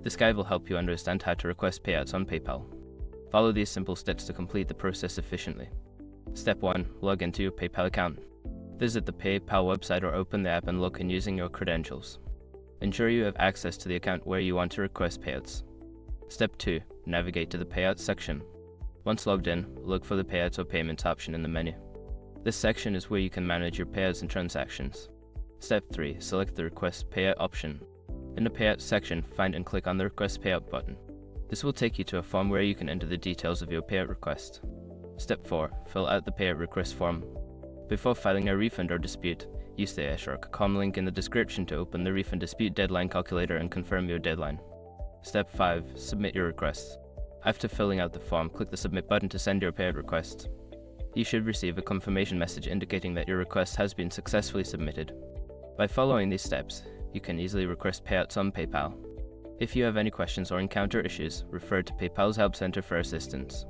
This guide will help you understand how to request payouts on PayPal. Follow these simple steps to complete the process efficiently. Step 1. Log into your PayPal account. Visit the PayPal website or open the app and log in using your credentials. Ensure you have access to the account where you want to request payouts. Step 2. Navigate to the Payouts section. Once logged in, look for the Payouts or Payments option in the menu. This section is where you can manage your payouts and transactions. Step 3. Select the Request Payout option. In the Payouts section, find and click on the Request Payout button. This will take you to a form where you can enter the details of your payout request. Step 4. Fill out the payout request form. Before filing a refund or dispute, use the *com link in the description to open the refund dispute deadline calculator and confirm your deadline. Step 5. Submit your request. After filling out the form, click the Submit button to send your payout request. You should receive a confirmation message indicating that your request has been successfully submitted. By following these steps, you can easily request payouts on PayPal. If you have any questions or encounter issues, refer to PayPal's Help Center for assistance.